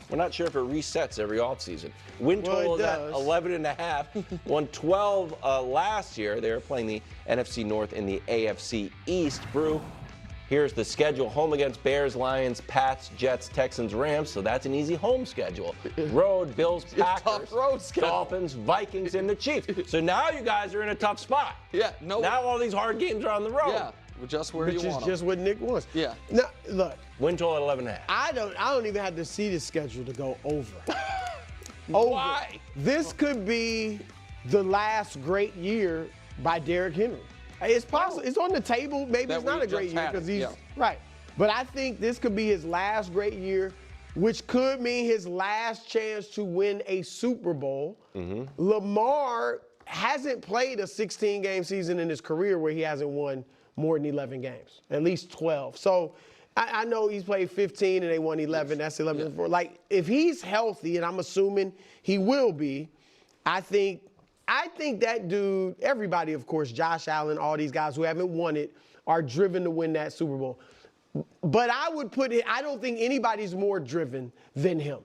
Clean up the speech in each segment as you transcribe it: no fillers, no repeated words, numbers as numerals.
we're not sure if it resets every offseason. Win total is at 11.5. Won 12 last year. They were playing the NFC North in the AFC East. Brew, here's the schedule. Home against Bears, Lions, Pats, Jets, Texans, Rams. So that's an easy home schedule. Road, Bills, Packers, tough road schedule. Dolphins, Vikings, and the Chiefs. So now you guys are in a tough spot. Yeah, Now all these hard games are on the road. Yeah, just where you want them. Which is just what Nick wants. Yeah. Now, look. Win total at 11.5. I don't even have to see the schedule to go over. Why? This could be the last great year by Derrick Henry. It's possible. It's on the table. Maybe it's not a great year because he's right. But I think this could be his last great year, which could mean his last chance to win a Super Bowl. Lamar hasn't played a 16-game season in his career where he hasn't won more than 11 games, at least 12. So I know he's played 15 and they won 11. That's 11 for. Like, if he's healthy, and I'm assuming he will be, I think that dude, everybody, of course, Josh Allen, all these guys who haven't won it, are driven to win that Super Bowl. But I would put it, I don't think anybody's more driven than him.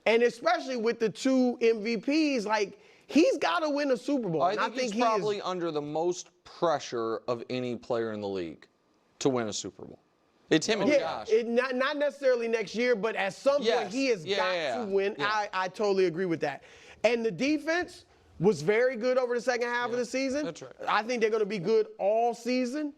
And especially with the two MVPs, like, he's got to win a Super Bowl. I think he's probably under the most pressure of any player in the league to win a Super Bowl. It's him and Josh. Not necessarily next year, but at some point he has got to win. Yeah. I totally agree with that. And the defense was very good over the second half of the season. That's right. I think they're going to be good all season.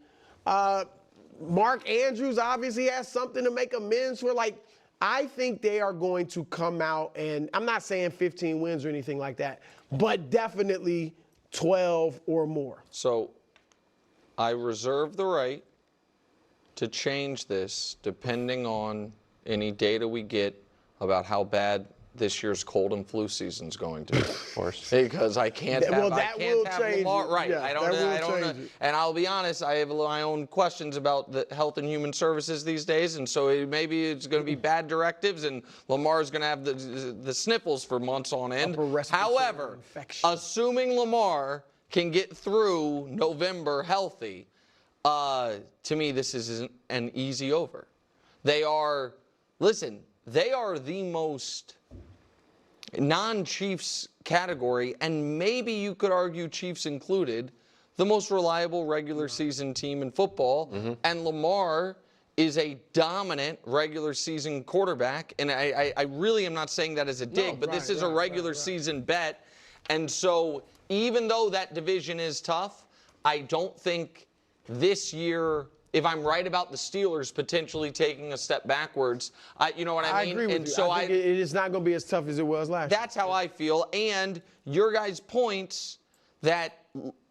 Mark Andrews obviously has something to make amends for. Like, I think they are going to come out, and I'm not saying 15 wins or anything like that, but definitely 12 or more. So I reserve the right to change this depending on any data we get about how bad this year's cold and flu season's going to be. Of course. Because I can't have Lamar. Right. Yeah, I don't know. And I'll be honest, I have my own questions about the health and human services these days, and so maybe it's going to be bad directives, and Lamar's going to have the sniffles for months on end. However, assuming Lamar can get through November healthy, to me, this is an easy over. They are the most non-Chiefs category, and maybe you could argue Chiefs included, the most reliable regular season team in football. And Lamar is a dominant regular season quarterback. And I really am not saying that as a dig, but this is a regular season bet. And so even though that division is tough, I don't think this year, if I'm right about the Steelers potentially taking a step backwards, you know what I mean? I agree with you. So I think it is not going to be as tough as it was last year. That's how I feel. And your guys' points that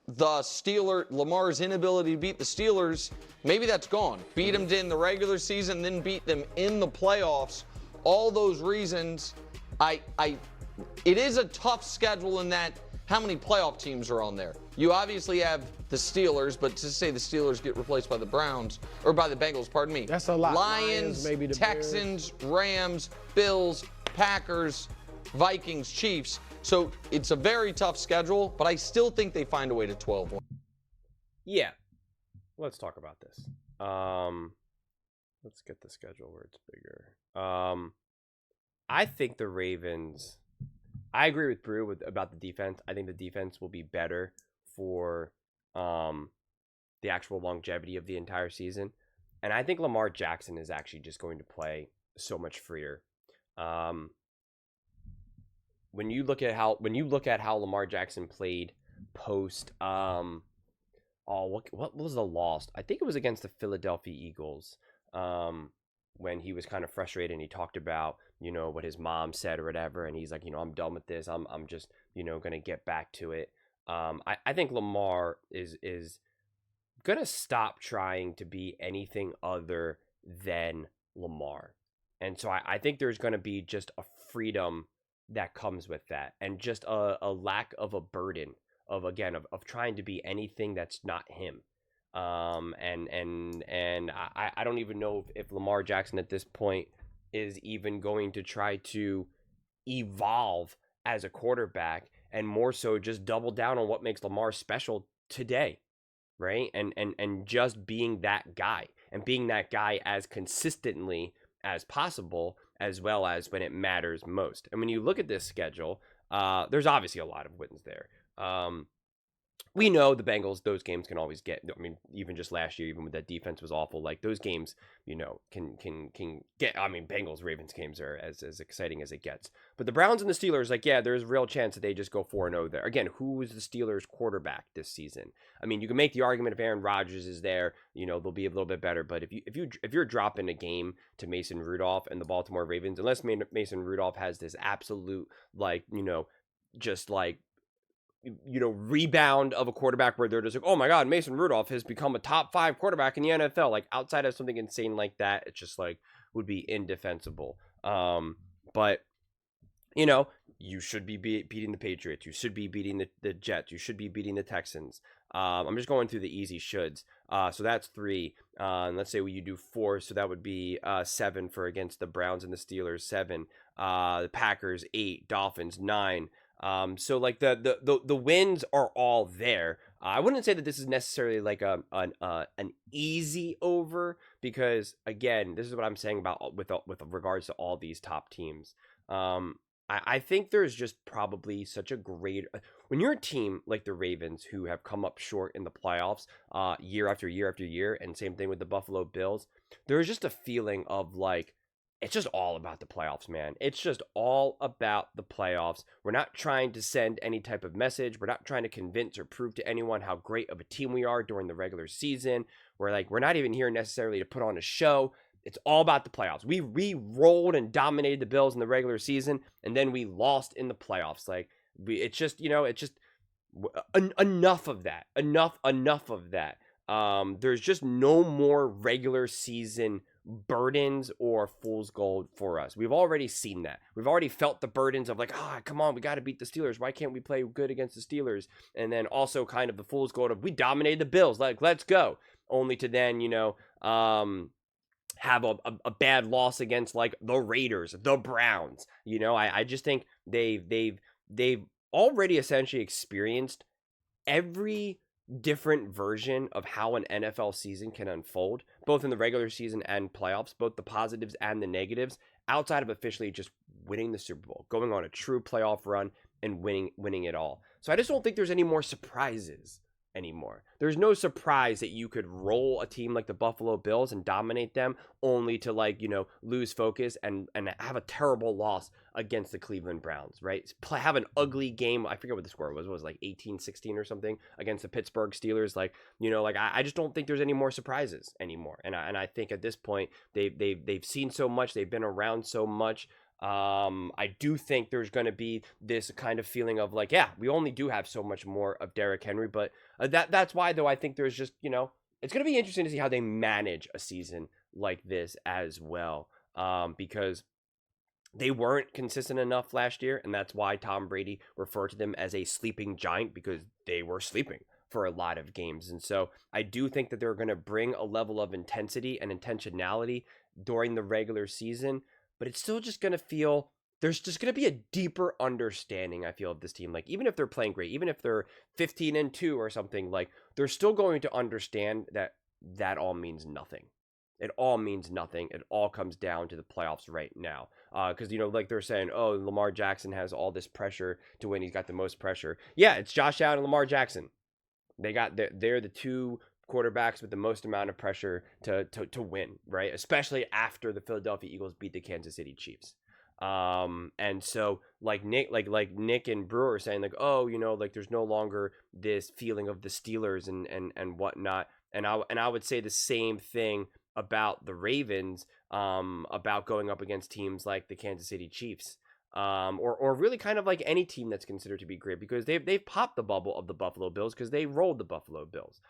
Lamar's inability to beat the Steelers, maybe that's gone. Beat them in the regular season, then beat them in the playoffs. All those reasons, it is a tough schedule in that how many playoff teams are on there? You obviously have the Steelers, but to say the Steelers get replaced by the Browns, or by the Bengals, pardon me. That's a lot. Lions, maybe the Texans, Bears. Rams, Bills, Packers, Vikings, Chiefs. So it's a very tough schedule, but I still think they find a way to 12 wins. Yeah. Let's talk about this. Let's get the schedule where it's bigger. I think the Ravens... I agree with Brew about the defense. I think the defense will be better for the actual longevity of the entire season. And I think Lamar Jackson is actually just going to play so much freer. When you look at how Lamar Jackson played post what was the loss? I think it was against the Philadelphia Eagles. When he was kind of frustrated and he talked about, what his mom said or whatever. And he's like, I'm done with this. I'm just, going to get back to it. I think Lamar is going to stop trying to be anything other than Lamar. And so I think there's going to be just a freedom that comes with that. And just a lack of a burden of trying to be anything that's not him. And I don't even know if Lamar Jackson at this point is even going to try to evolve as a quarterback, and more so just double down on what makes Lamar special today, right? And just being that guy, and being that guy as consistently as possible, as well as when it matters most. And when you look at this schedule, there's obviously a lot of wins there. We know the Bengals, those games can always get, I mean, even just last year, even when that defense was awful, like those games, you know, can get, I mean, Bengals Ravens games are as exciting as it gets. But the Browns and the Steelers, like, yeah, there's a real chance that they just go 4-0 there. Again, who is the Steelers quarterback this season? I mean, you can make the argument if Aaron Rodgers is there, you know, they'll be a little bit better. But if you're dropping a game to Mason Rudolph and the Baltimore Ravens, unless Mason Rudolph has this absolute, like, you know, just like, you know, rebound of a quarterback where they're just like, oh my God, Mason Rudolph has become a top 5 quarterback in the NFL. Like outside of something insane like that, it's just like would be indefensible. But you know, you should be beating the Patriots. You should be beating the Jets. You should be beating the Texans. I'm just going through the easy shoulds. So that's 3. Let's say you do 4. So that would be 7 for against the Browns and the Steelers. 7. The Packers 8. Dolphins 9. So like the wins are all there. I wouldn't say that this is necessarily like an easy over because again, this is what I'm saying about with regards to all these top teams. I think there's just probably such a great when you're a team like the Ravens who have come up short in the playoffs year after year after year, and same thing with the Buffalo Bills. There's just a feeling of like it's just all about the playoffs, man. It's just all about the playoffs. We're not trying to send any type of message. We're not trying to convince or prove to anyone how great of a team we are during the regular season. We're not even here necessarily to put on a show. It's all about the playoffs. We rolled and dominated the Bills in the regular season, and then we lost in the playoffs. Like it's just, you know, it's just enough of that. Enough of that. There's just no more regular season burdens or fool's gold for us. We've already seen that. We've already felt the burdens of like, come on, we got to beat the Steelers. Why can't we play good against the Steelers? And then also kind of the fool's gold of we dominated the Bills. Like, let's go. Only to then, you know, have a bad loss against like the Raiders, the Browns. You know, I just think they've already essentially experienced every different version of how an NFL season can unfold, both in the regular season and playoffs, both the positives and the negatives, outside of officially just winning the Super Bowl, going on a true playoff run and winning it all. So I just don't think there's any more surprises anymore. There's no surprise that you could roll a team like the Buffalo Bills and dominate them only to like, you know, lose focus and have a terrible loss against the Cleveland Browns, right? Have an ugly game. I forget what the score was. It was like 18-16 or something against the Pittsburgh Steelers. Like, you know, like I just don't think there's any more surprises anymore. And I think at this point they've seen so much. They've been around so much. I do think there's going to be this kind of feeling of like, yeah, we only do have so much more of Derrick Henry, but that's why though I think there's just, you know, it's going to be interesting to see how they manage a season like this as well, because they weren't consistent enough last year, and that's why Tom Brady referred to them as a sleeping giant, because they were sleeping for a lot of games. And so I do think that they're going to bring a level of intensity and intentionality during the regular season, but it's still just going to feel, there's just going to be a deeper understanding, I feel, of this team. Like, even if they're playing great, even if they're 15-2 or something, like, they're still going to understand that all means nothing. It all means nothing. It all comes down to the playoffs right now. Because, you know, like they're saying, oh, Lamar Jackson has all this pressure to win. He's got the most pressure. Yeah, it's Josh Allen and Lamar Jackson. They're the two quarterbacks with the most amount of pressure to win, right? Especially after the Philadelphia Eagles beat the Kansas City Chiefs. And so like Nick and Brewer are saying like, oh, you know, like there's no longer this feeling of the Steelers and whatnot. And I would say the same thing about the Ravens, about going up against teams like the Kansas City Chiefs, or really kind of like any team that's considered to be great, because they've popped the bubble of the Buffalo Bills because they rolled the Buffalo Bills.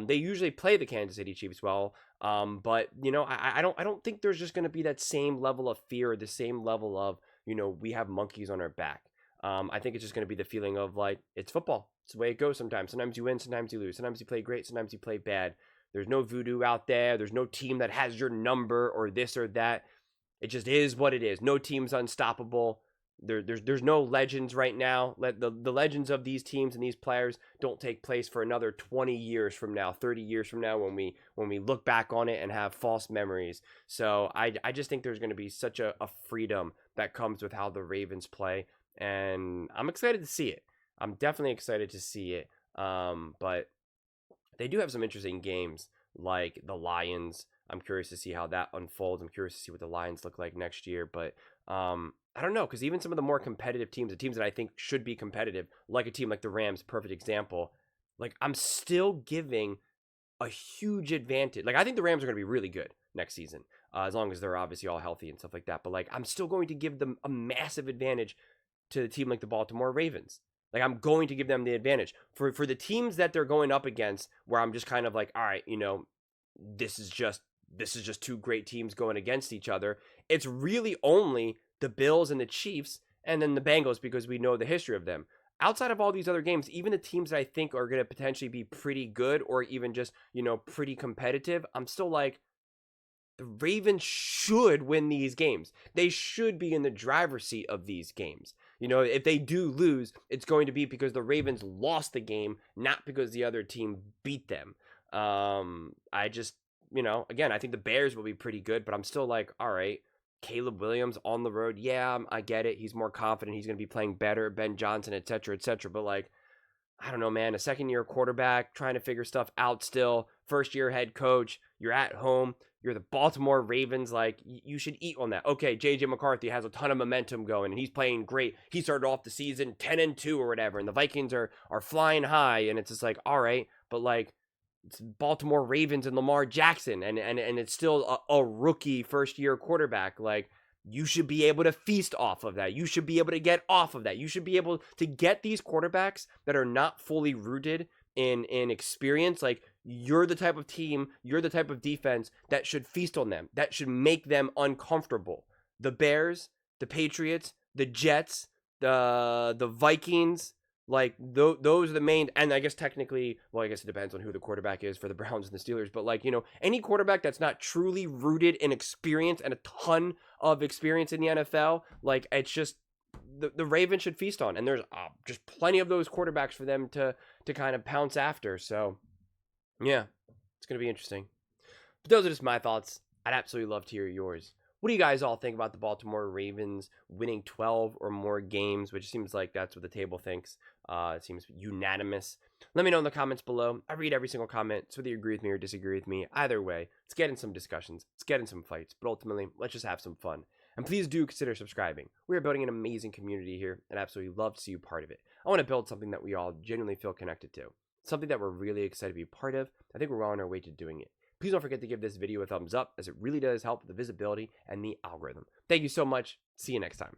They usually play the Kansas City Chiefs well, but you know, I don't think there's just going to be that same level of fear, the same level of, you know, we have monkeys on our back. I think it's just going to be the feeling of like, it's football. It's the way it goes sometimes. Sometimes you win, sometimes you lose. Sometimes you play great, sometimes you play bad. There's no voodoo out there. There's no team that has your number or this or that. It just is what it is. No team's unstoppable. There's no legends right now. The legends of these teams and these players don't take place for another 20 years from now, 30 years from now when we look back on it and have false memories. So I just think there's going to be such a freedom that comes with how the Ravens play, and I'm excited to see it. I'm definitely excited to see it. But they do have some interesting games like the Lions. I'm curious to see how that unfolds. I'm curious to see what the Lions look like next year, but I don't know, because even some of the more competitive teams, the teams that I think should be competitive, like a team like the Rams, perfect example, like I'm still giving a huge advantage. Like I think the Rams are going to be really good next season, as long as they're obviously all healthy and stuff like that. But like I'm still going to give them a massive advantage to a team like the Baltimore Ravens. Like I'm going to give them the advantage for the teams that they're going up against, where I'm just kind of like, all right, this is just two great teams going against each other. It's really only the Bills and the Chiefs and then the Bengals, because we know the history of them. Outside of all these other games, even the teams that I think are going to potentially be pretty good or even just, pretty competitive, I'm still like, the Ravens should win these games. They should be in the driver's seat of these games. If they do lose, it's going to be because the Ravens lost the game, not because the other team beat them. I just, again, I think the Bears will be pretty good, but I'm still like, all right, Caleb Williams on the road. Yeah, I get it. He's more confident. He's going to be playing better. Ben Johnson, et cetera, et cetera. But like, I don't know, man, a second-year quarterback trying to figure stuff out still, first-year head coach, you're at home, you're the Baltimore Ravens, like, you should eat on that. Okay, J.J. McCarthy has a ton of momentum going, and he's playing great. He started off the season 10-2 or whatever, and the Vikings are flying high, and it's just like, all right, but like, it's Baltimore Ravens and Lamar Jackson, and it's still a rookie first-year quarterback. Like, you should be able to feast off of that. You should be able to get off of that. You should be able to get these quarterbacks that are not fully rooted in experience. Like, you're the type of team, you're the type of defense that should feast on them, that should make them uncomfortable. The Bears, the Patriots, the Jets, the Vikings, like, those are the main, and I guess technically, well, I guess it depends on who the quarterback is for the Browns and the Steelers, but like, any quarterback that's not truly rooted in experience and a ton of experience in the NFL, like, it's just, the Ravens should feast on, and there's just plenty of those quarterbacks for them to kind of pounce after, so, yeah, it's going to be interesting. But those are just my thoughts. I'd absolutely love to hear yours. What do you guys all think about the Baltimore Ravens winning 12 or more games, which seems like that's what the table thinks. It seems unanimous. Let me know in the comments below. I read every single comment, so whether you agree with me or disagree with me, either way, let's get in some discussions. Let's get in some fights. But ultimately, let's just have some fun. And please do consider subscribing. We are building an amazing community here, and I absolutely love to see you part of it. I want to build something that we all genuinely feel connected to. Something that we're really excited to be part of. I think we're well on our way to doing it. Please don't forget to give this video a thumbs up, as it really does help with the visibility and the algorithm. Thank you so much. See you next time.